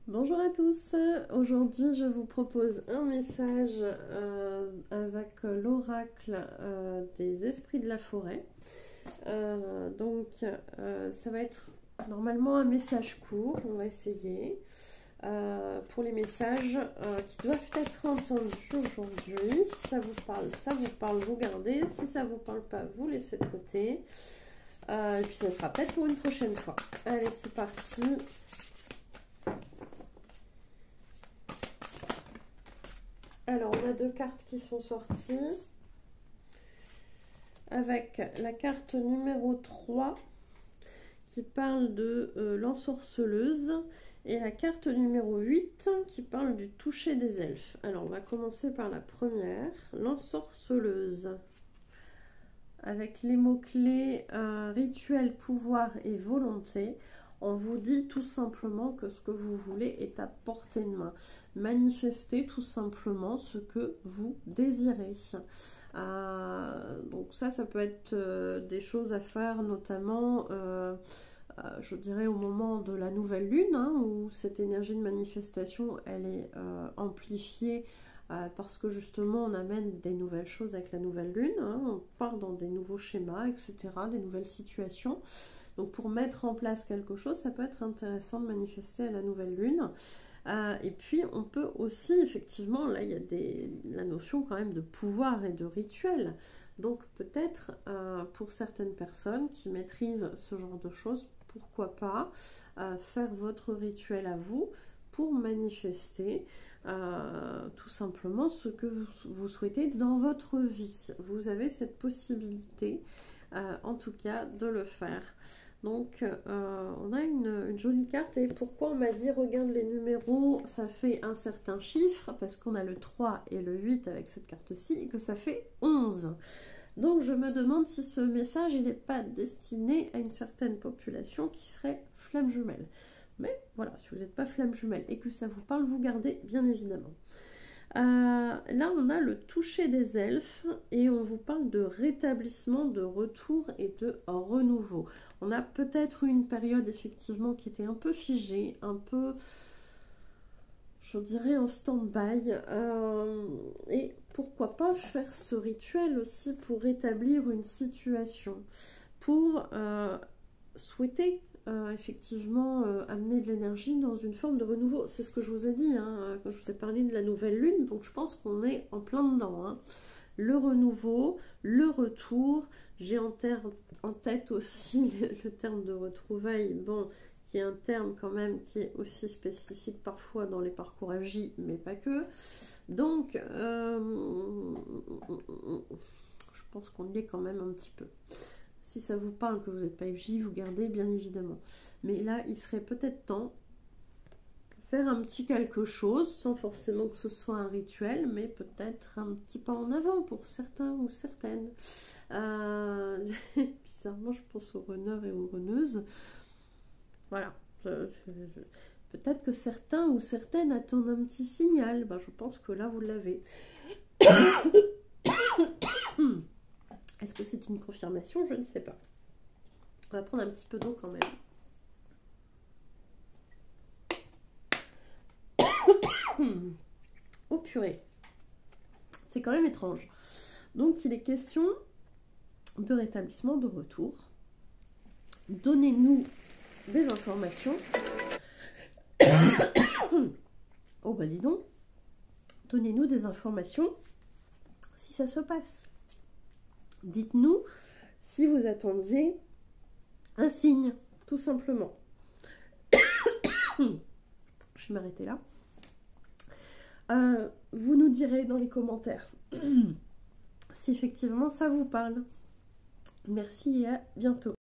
Bonjour à tous, aujourd'hui je vous propose un message avec l'oracle des esprits de la forêt. Ça va être normalement un message court, on va essayer. Pour les messages qui doivent être entendus aujourd'hui. Si ça vous parle, vous gardez. Si ça vous parle pas, vous laissez de côté. Et puis ça sera peut-être pour une prochaine fois. Allez, c'est parti. Alors, on a deux cartes qui sont sorties. Avec la carte numéro 3 qui parle de l'ensorceleuse et la carte numéro 8 qui parle du toucher des elfes. Alors, on va commencer par la première, l'ensorceleuse. Avec les mots-clés rituel, pouvoir et volonté, on vous dit tout simplement que ce que vous voulez est à portée de main. Manifestez tout simplement ce que vous désirez. Donc ça peut être des choses à faire notamment, je dirais, au moment de la nouvelle lune, hein, où cette énergie de manifestation, elle est amplifiée parce que justement on amène des nouvelles choses avec la nouvelle lune, hein, on part dans des nouveaux schémas, etc., des nouvelles situations. Donc pour mettre en place quelque chose, ça peut être intéressant de manifester à la nouvelle lune. Et puis on peut aussi, effectivement, là il y a la notion quand même de pouvoir et de rituel. Donc peut-être pour certaines personnes qui maîtrisent ce genre de choses, pourquoi pas faire votre rituel à vous pour manifester tout simplement ce que vous souhaitez dans votre vie. Vous avez cette possibilité, en tout cas, de le faire. Donc, on a une jolie carte. Et pourquoi on m'a dit, regarde les numéros, ça fait un certain chiffre, parce qu'on a le 3 et le 8 avec cette carte-ci, et que ça fait 11. Donc, je me demande si ce message, il n'est pas destiné à une certaine population qui serait flamme jumelle. Mais voilà, si vous n'êtes pas flamme jumelle et que ça vous parle, vous gardez, bien évidemment. Là, on a le toucher des elfes et on vous parle de rétablissement, de retour et de renouveau. On a peut-être eu une période effectivement qui était un peu figée, un peu, je dirais, en stand-by. Et pourquoi pas faire ce rituel aussi pour rétablir une situation, pour souhaiter effectivement amener de l'énergie dans une forme de renouveau. C'est ce que je vous ai dit hein, quand je vous ai parlé de la nouvelle lune, donc je pense qu'on est en plein dedans, hein. Le renouveau, le retour. J'ai en tête aussi le terme de retrouvailles, bon, qui est un terme quand même qui est aussi spécifique parfois dans les parcours FJ, mais pas que. Donc je pense qu'on y est quand même un petit peu. Si ça vous parle que vous n'êtes pas FJ, vous gardez bien évidemment. Mais là, il serait peut-être temps de faire un petit quelque chose, sans forcément que ce soit un rituel, mais peut-être un petit pas en avant pour certains ou certaines. Bizarrement, je pense aux runneurs et aux runneuses. Voilà. Peut-être que certains ou certaines attendent un petit signal. Ben, je pense que là, vous l'avez. Est-ce que c'est une confirmation? Je ne sais pas. On va prendre un petit peu d'eau quand même. Oh purée. C'est quand même étrange. Donc il est question de rétablissement, de retour. Donnez-nous des informations. Oh bah dis donc. Donnez-nous des informations si ça se passe. Dites-nous si vous attendiez un signe, tout simplement. Je vais m'arrêter là. Vous nous direz dans les commentaires si effectivement ça vous parle. Merci et à bientôt.